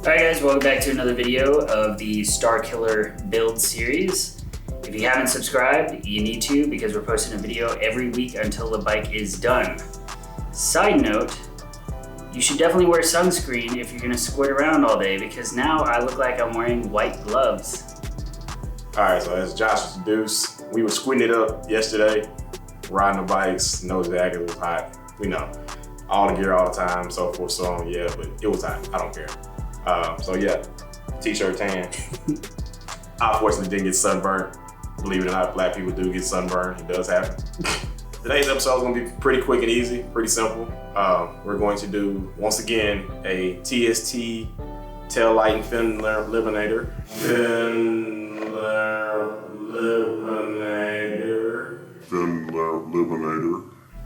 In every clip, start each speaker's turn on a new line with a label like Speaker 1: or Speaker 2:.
Speaker 1: Alright guys, welcome back to another video of the Starkiller build series. If you haven't subscribed, you need to because we're posting a video every week until the bike is done. Side note, you should definitely wear sunscreen if you're gonna squirt around all day because now I look like I'm wearing white gloves.
Speaker 2: Alright, so as Josh introduced, we were squinting it up yesterday, riding the bikes, know exactly it was hot. We know, all the gear all the time, so forth, so on, yeah, but it was hot, I don't care. So yeah, t-shirt tan. I unfortunately didn't get sunburned. Believe it or not, black people do get sunburned, it does happen. Today's episode is gonna be pretty quick and easy, pretty simple. We're going to do, once again, a TST tail light and Fender Eliminator.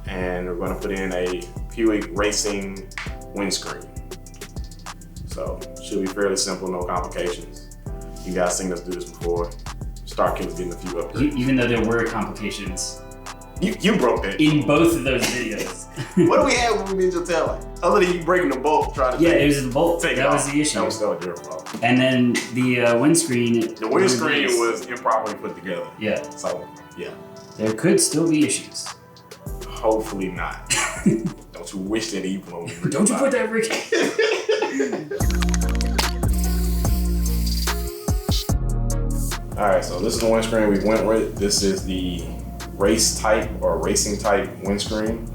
Speaker 2: And we're gonna put in a Puig Racing windscreen. So, should be fairly simple, no complications. You guys seen us do this before. Starkiller's getting a few upgrades.
Speaker 1: Even though there were complications.
Speaker 2: You broke that.
Speaker 1: In both of those videos.
Speaker 2: What do we have when we did your tail light? Other than you breaking the bolt, trying to
Speaker 1: it was the bolt. That was the issue.
Speaker 2: That was still your fault.
Speaker 1: And then the windscreen.
Speaker 2: The windscreen was improperly put together.
Speaker 1: Yeah.
Speaker 2: So, yeah.
Speaker 1: There could still be issues.
Speaker 2: Hopefully not. Don't you wish that evil on me?
Speaker 1: Don't you put that Rick?
Speaker 2: All right, so this is the windscreen we went with. This is the race type or racing type windscreen.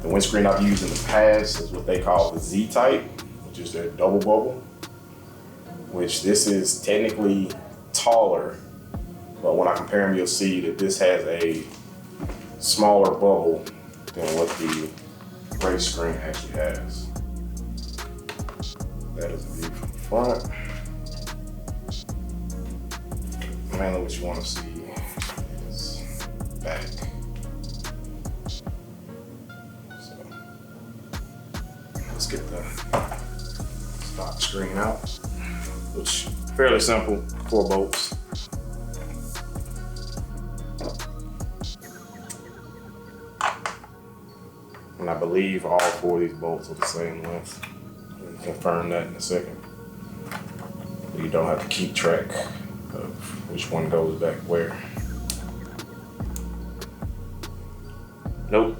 Speaker 2: The windscreen I've used in the past is what they call the Z type, which is their double bubble, which this is technically taller, but when I compare them, you'll see that this has a smaller bubble than what the race screen actually has. That is a view from the front. Mainly what you want to see is back. So let's get the stock screen out, which is fairly simple, 4 bolts. And I believe all 4 of these bolts are the same length. We'll confirm that in a second. You don't have to keep track of which one goes back where. Nope.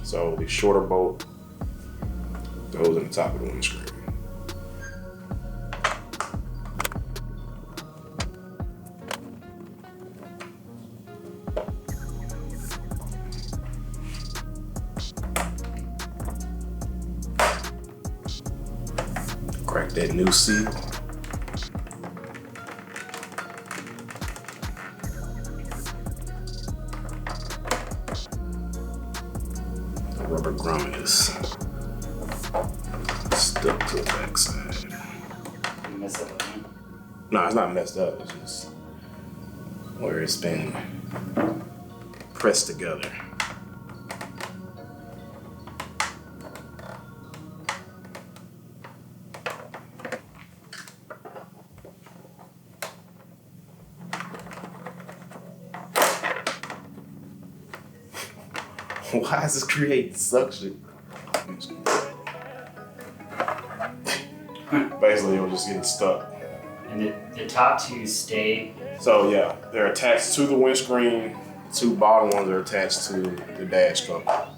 Speaker 2: So the shorter bolt goes in the top of the windscreen. Crack that new seal. Rubber grommet is stuck to the backside. No, it's not messed up. It's just where it's been pressed together. Why does this create suction? Basically, it'll just get stuck.
Speaker 1: And the top 2 stay.
Speaker 2: So yeah, they're attached to the windscreen. 2 bottom ones are attached to the dash cover.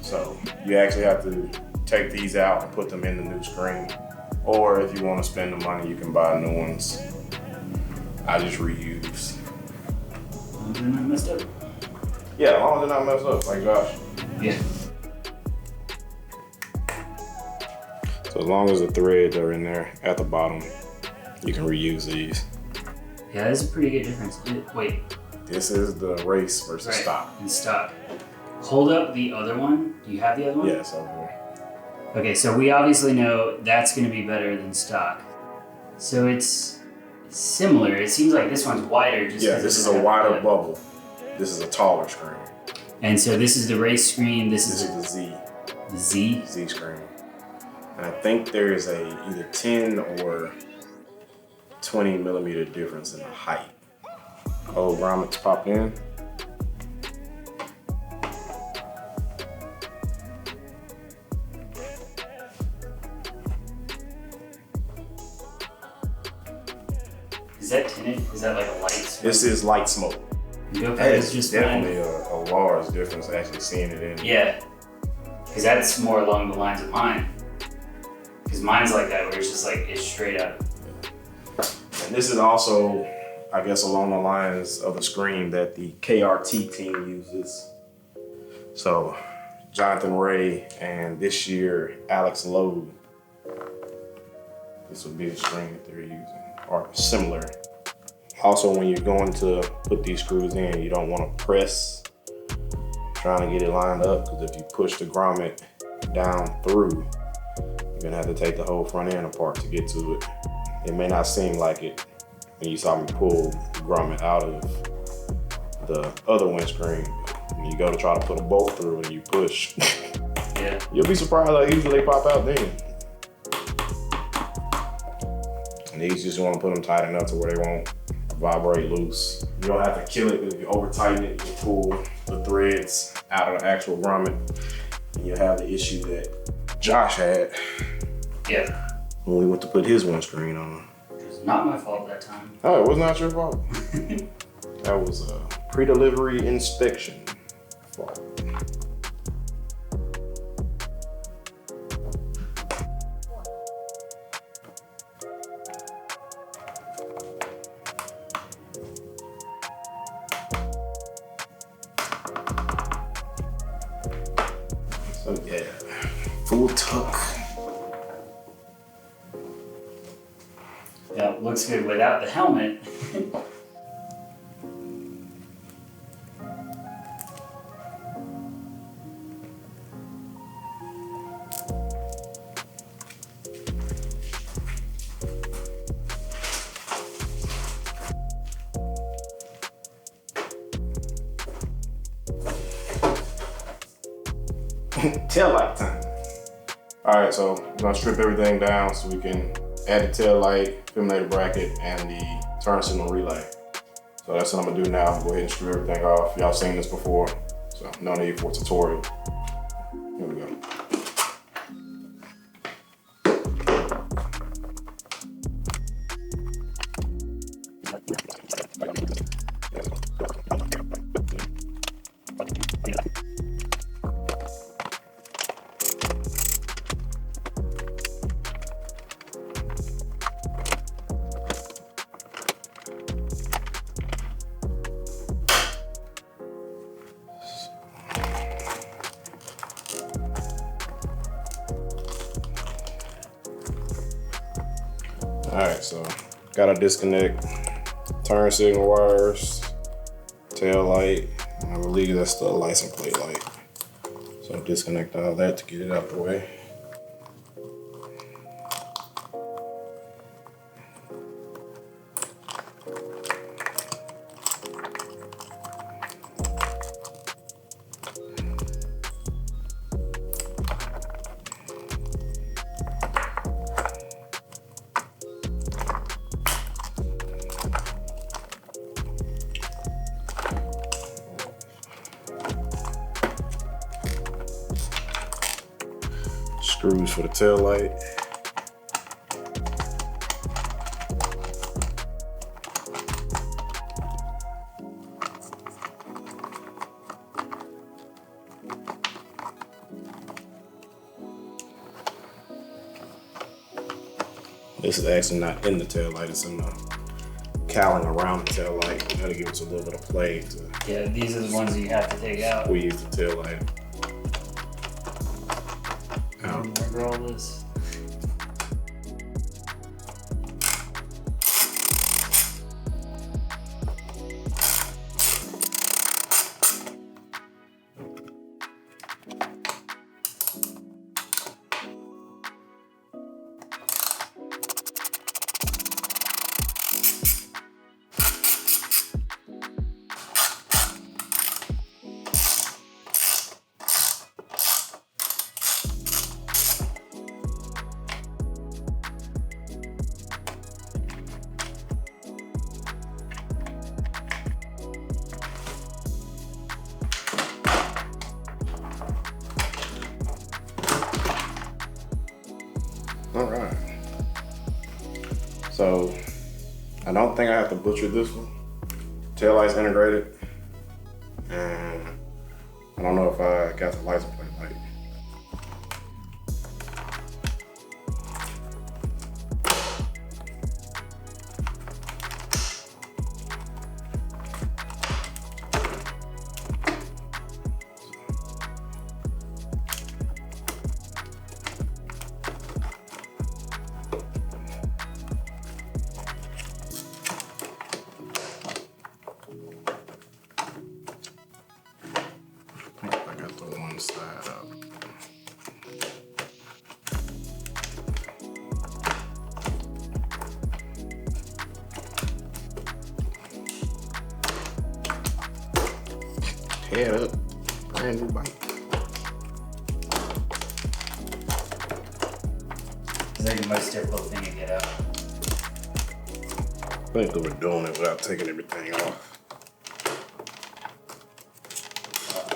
Speaker 2: So you actually have to take these out and put them in the new screen. Or if you want to spend the money, you can buy new ones. I just reuse.
Speaker 1: They're not messed up.
Speaker 2: Yeah, as long as they're not messed up, like Josh.
Speaker 1: Yeah.
Speaker 2: So as long as the threads are in there at the bottom, you can reuse these.
Speaker 1: Yeah, that's a pretty good difference. Wait.
Speaker 2: This is the race versus stock.
Speaker 1: And stock. Hold up the other one. Do you have the other one?
Speaker 2: Yes, over here.
Speaker 1: Okay, so we obviously know that's going to be better than stock. So it's similar. It seems like this one's wider. Just
Speaker 2: this is a wider bubble. This is a taller screen.
Speaker 1: And so this is the race screen. This is
Speaker 2: the Z.
Speaker 1: The Z?
Speaker 2: Z screen. And I think there is a either 10 or 20 millimeter difference in the height. Old grommets pop in.
Speaker 1: Is that tinted? Is that like a light smoke?
Speaker 2: This is light smoke.
Speaker 1: That is just
Speaker 2: definitely a large difference actually seeing it in.
Speaker 1: Yeah, because that's more along the lines of mine. Because mine's like that, where it's just like, it's straight up.
Speaker 2: And this is also, I guess, along the lines of the screen that the KRT team uses. So, Jonathan Ray and this year, Alex Lowe. This would be the screen that they're using, or similar. Also, when you're going to put these screws in, you don't want to press, trying to get it lined up, because if you push the grommet down through, you're gonna have to take the whole front end apart to get to it. It may not seem like it when you saw me pull the grommet out of the other windscreen. When you go to try to put a bolt through and you push,
Speaker 1: yeah,
Speaker 2: you'll be surprised how easily they pop out then. And these just want to put them tight enough to where they won't vibrate loose. You don't have to kill it, because if you over tighten it, you pull the threads out of the actual grommet, and you'll have the issue that Josh had.
Speaker 1: Yeah.
Speaker 2: When we went to put his windscreen on.
Speaker 1: It was not my fault that time.
Speaker 2: Oh, it was not your fault. That was a pre-delivery inspection fault. So yeah, full tuck.
Speaker 1: Yeah, looks good without the helmet.
Speaker 2: Tail light time. All right, so we're gonna strip everything down so we can add the tail light, Eliminator bracket, and the turn signal relay. So that's what I'm gonna do now. Go ahead and strip everything off. Y'all seen this before, so no need for a tutorial. Here we go. All right, so gotta disconnect turn signal wires, tail light. I believe that's the license plate light. So disconnect all that to get it out the way. Screws for the tail light. This is actually not in the tail light, it's in the cowling around the tail light. That'll give us a little bit of play to
Speaker 1: Yeah, these are the ones that you have to take out.
Speaker 2: squeeze the tail light out.
Speaker 1: Remember all this? All right. So
Speaker 2: I don't think I have to butcher this one. Tail light's integrated. And I don't know if I got the license plate light. Side up. Head up, brand new bike.
Speaker 1: Is that the most difficult thing to get out?
Speaker 2: I think that we're doing it without taking everything off.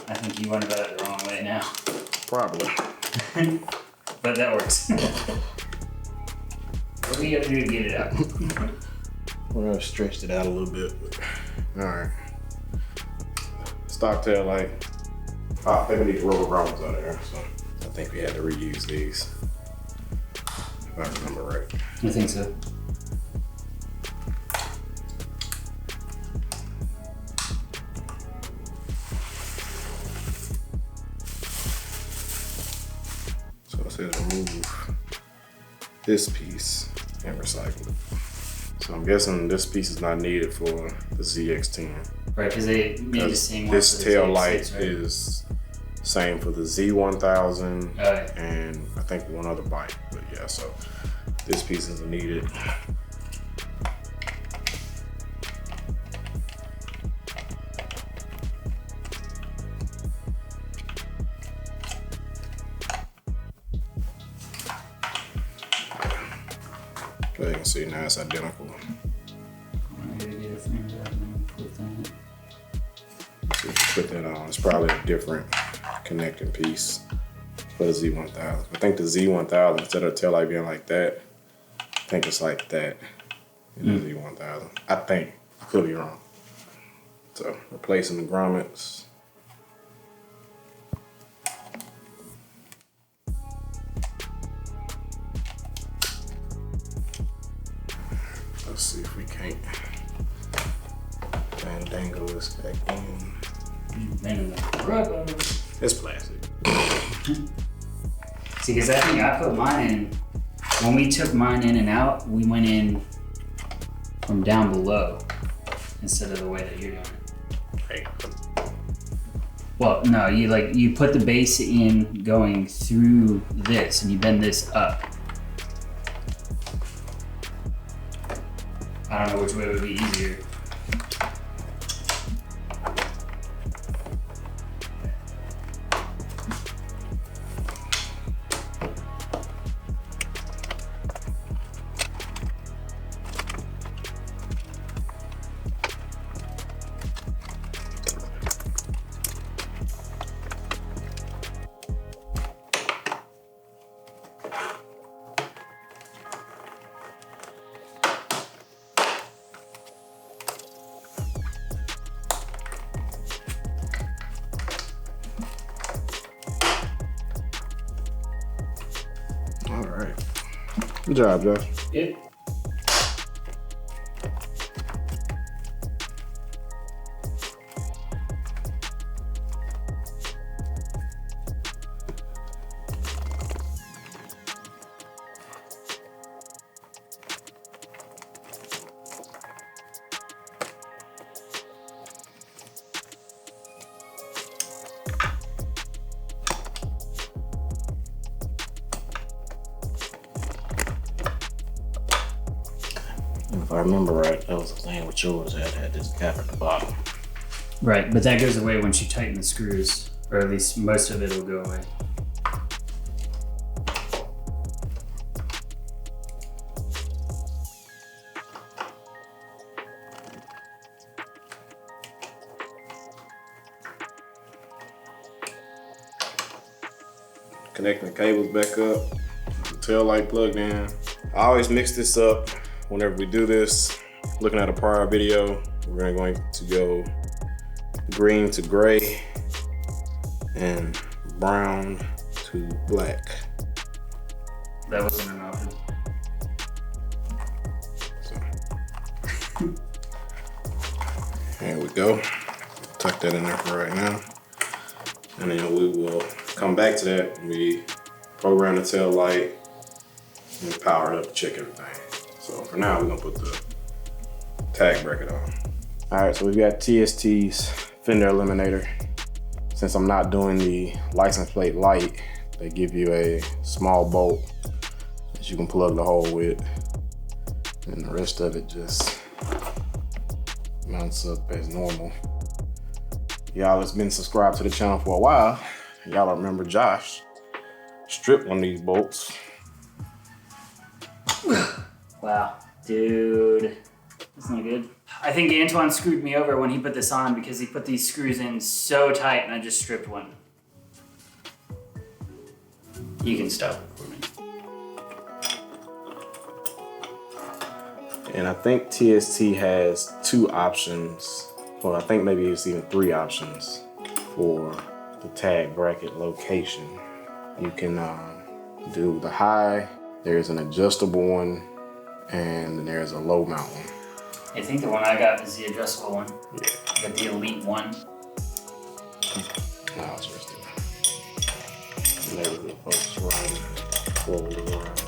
Speaker 1: I think you went about it the wrong way now.
Speaker 2: Probably.
Speaker 1: But that works. What do you have to do to get it out?
Speaker 2: Well, I stretched it out a little bit, but all right. Stock tail light. Oh, I think we need the rubber grommets out of there, so I think we had to reuse these, if I remember right.
Speaker 1: I think so.
Speaker 2: So it says remove this piece and recycle it. So I'm guessing this piece is not needed for the ZX-10.
Speaker 1: Right, because they made the same one.
Speaker 2: This
Speaker 1: for the
Speaker 2: tail
Speaker 1: ZX6,
Speaker 2: light
Speaker 1: right?
Speaker 2: is same for the Z1000
Speaker 1: Okay.
Speaker 2: and I think one other bike. But yeah, so this piece isn't needed. So you can see now it's identical. So if you put that on, it's probably a different connecting piece for the Z1000. I think the Z1000, instead of the tail light being like that, I think it's like that in the Z1000. I think, I could be wrong. So replacing the grommets. Let's see if we can't dangle this back in. It's plastic.
Speaker 1: See, because I think I put mine in, when we took mine in and out, we went in from down below instead of the way that you're doing it.
Speaker 2: Hey.
Speaker 1: Well, no, you put the base in going through this and you bend this up. I don't know which way would be easier.
Speaker 2: All right. Good job, Josh.
Speaker 1: Yep.
Speaker 2: If I remember right, that was the thing with yours that had this gap at the bottom.
Speaker 1: Right, but that goes away once you tighten the screws, or at least most of it will go away.
Speaker 2: Connecting the cables back up, the tail light plugged in. I always mix this up whenever we do this. looking at a prior video, we're going to go green to gray and brown to black.
Speaker 1: That wasn't an option.
Speaker 2: So. There we go. Tuck that in there for right now. And then we will come back to that when we program the tail light and power it up to check everything. So for now, we're gonna put the tag bracket on. All right, so we've got TST's Fender Eliminator. Since I'm not doing the license plate light, they give you a small bolt that you can plug the hole with. And the rest of it just mounts up as normal. Y'all that's been subscribed to the channel for a while, y'all remember Josh stripped one of these bolts.
Speaker 1: Wow, dude, that's not good. I think Antowan screwed me over when he put this on because he put these screws in so tight and I just stripped one. You can stop recording.
Speaker 2: And I think TST has 2 options. Well, I think maybe it's even 3 options for the tag bracket location. You can do the high, there's an adjustable one, and there's a low mount one.
Speaker 1: I think the one I got is the adjustable one.
Speaker 2: Yeah.
Speaker 1: I got the Elite one.
Speaker 2: No, it's just the neighborhood folks running forward around.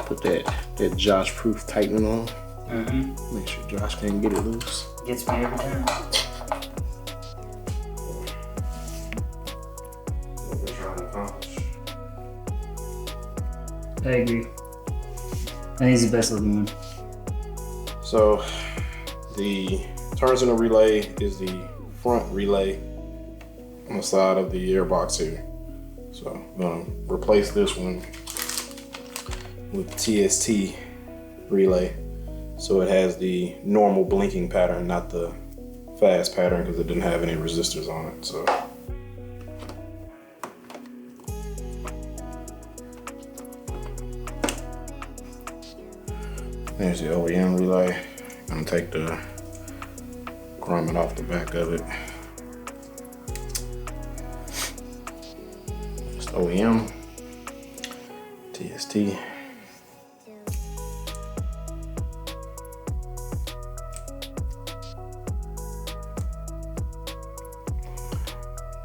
Speaker 2: Put that Josh proof tightening on.
Speaker 1: Mm-hmm.
Speaker 2: Make sure Josh can't get it loose.
Speaker 1: Gets me every time.
Speaker 2: What we're trying to accomplish.
Speaker 1: I agree. I think it's the best looking one.
Speaker 2: So the turns in the relay is the front relay on the side of the airbox here. So I'm gonna replace this one with TST relay. So it has the normal blinking pattern, not the fast pattern, because it didn't have any resistors on it. So there's the OEM relay. I'm gonna take the grommet off the back of it. It's OEM, TST.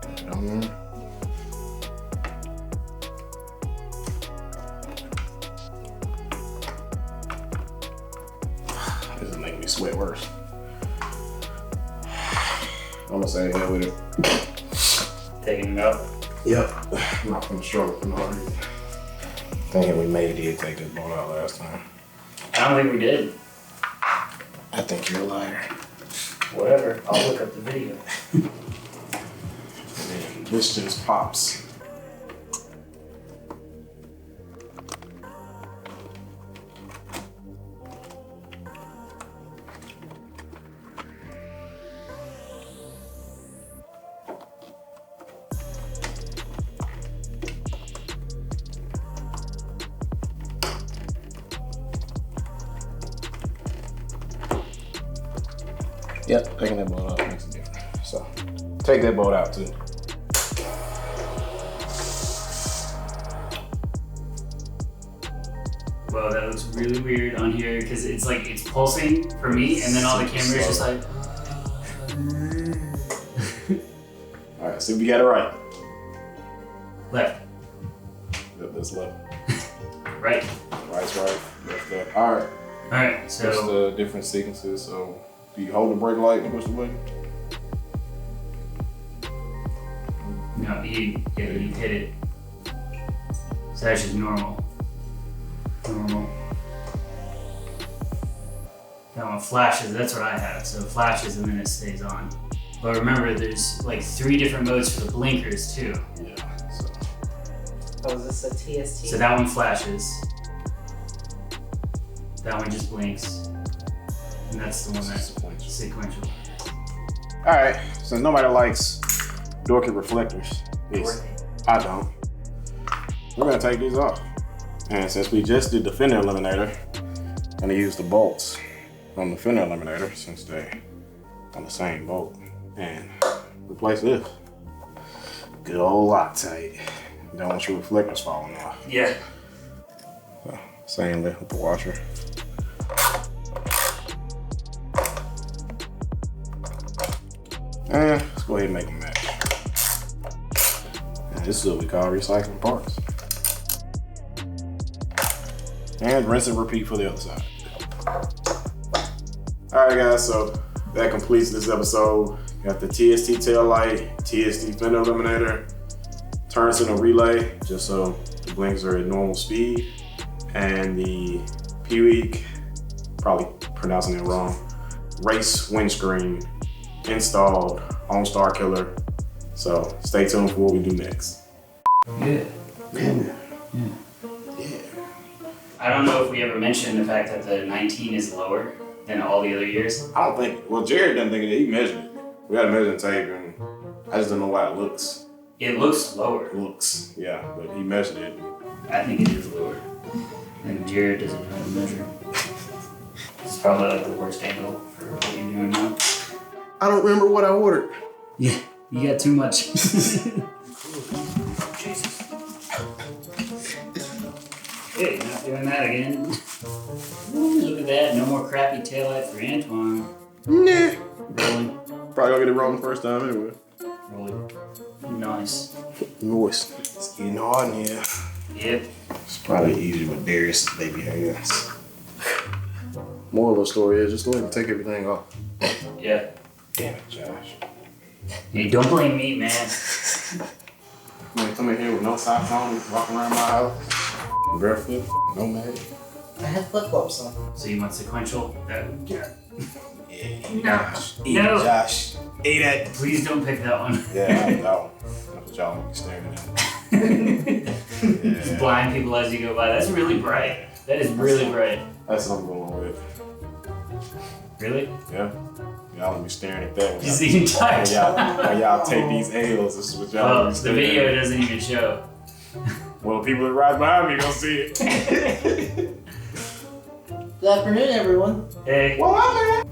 Speaker 2: Put it on there. This is making me sweat worse. I'm gonna say hell with it.
Speaker 1: Taking it out.
Speaker 2: Yep. I'm not gonna struggle from hard. Thinking we may did take this bolt out last time.
Speaker 1: I don't think we did.
Speaker 2: I think you're a liar.
Speaker 1: Whatever, I'll look up the video.
Speaker 2: And then this just pops. Yep, taking that bolt out makes a difference. So, take that bolt out too.
Speaker 1: Well, that looks really weird on here because it's like it's pulsing for me, and then all the cameras just like.
Speaker 2: All right, see if we got it right.
Speaker 1: Left.
Speaker 2: Yep, that's left.
Speaker 1: Right.
Speaker 2: Right's right, left left. All right.
Speaker 1: All right. So.
Speaker 2: Just the different sequences. So, do you hold the brake light and push the button?
Speaker 1: No, you hit it. So that's just normal. Normal. That one flashes, that's what I have. So it flashes and then it stays on. But remember, there's like 3 different modes for the blinkers too.
Speaker 2: Yeah. So.
Speaker 3: Oh, is this a TST?
Speaker 1: So that one flashes. That one just blinks. And that's the one that's sequential.
Speaker 2: All right, since nobody likes Dorky reflectors, I don't. We're gonna take these off. And since we just did the Fender Eliminator, I'm gonna use the bolts from the Fender Eliminator since they're on the same bolt and replace this. Good old Loctite. Don't want your reflectors falling off.
Speaker 1: Yeah.
Speaker 2: So, same with the washer. And let's go ahead and make them match. And this is what we call recycling parts. And rinse and repeat for the other side. All right, guys, so that completes this episode. Got the TST tail light, TST Fender Eliminator, turns in a relay just so the blinks are at normal speed, and the Puig, probably pronouncing it wrong, race windscreen installed on Starkiller. So stay tuned for what we do next.
Speaker 1: Yeah.
Speaker 2: Yeah.
Speaker 1: I don't know if we ever mentioned the fact that the 19 is lower than all the other years.
Speaker 2: I don't think, well, Jared doesn't think it, he measured it. We got a measuring tape and I just don't know why it looks.
Speaker 1: It looks lower.
Speaker 2: It looks, yeah, but he measured it.
Speaker 1: I think it is lower. And Jared doesn't know how to measure. It's probably like the worst angle for what you're doing now.
Speaker 2: I don't remember what I ordered.
Speaker 1: Yeah, you got too much. Hey, not doing that again. Ooh, look at that, no more crappy taillight for Antowan.
Speaker 2: Nah.
Speaker 1: Rolling,
Speaker 2: Probably gonna get it wrong the first time anyway.
Speaker 1: rolling. Nice.
Speaker 2: Noise. It's getting hard in here.
Speaker 1: Yep.
Speaker 2: It's probably easier with Darius' baby hands. Moral of the story is just go ahead and take everything off.
Speaker 1: Yeah.
Speaker 2: Damn it, Josh.
Speaker 1: Hey, don't blame me, man.
Speaker 2: Man, come in here with no socks on, walking around my house, barefoot, no mag.
Speaker 3: I had flip-flops on.
Speaker 1: So you want sequential?
Speaker 2: Yeah.
Speaker 1: No.
Speaker 2: Josh. Eat
Speaker 1: No.
Speaker 2: it, Josh. Eat it.
Speaker 1: Please don't pick that one.
Speaker 2: Yeah, I know. That's what y'all be staring at.
Speaker 1: Just blind people as you go by. That's really bright. That is really bright.
Speaker 2: That's what I'm going with.
Speaker 1: Really?
Speaker 2: Yeah. Y'all gonna be staring at that.
Speaker 1: Just the entire time.
Speaker 2: When y'all take these L's, this is what y'all
Speaker 1: Well,
Speaker 2: be
Speaker 1: the
Speaker 2: staring
Speaker 1: video
Speaker 2: at.
Speaker 1: doesn't even show.
Speaker 2: Well, the people that ride behind me gonna see it.
Speaker 3: Good afternoon, everyone.
Speaker 1: Hey.
Speaker 2: Well, I'm in.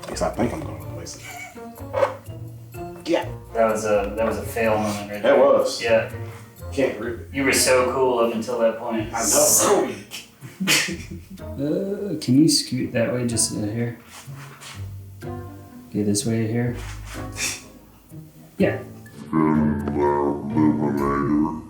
Speaker 2: Yes, I think I'm gonna replace it. Yeah.
Speaker 1: That was a fail moment right there.
Speaker 2: That was.
Speaker 1: Yeah.
Speaker 2: Can't rip it.
Speaker 1: You were so cool up until that point.
Speaker 2: I know.
Speaker 1: Can you scoot that way just here? Okay, this way here. Yeah.
Speaker 4: Eliminator.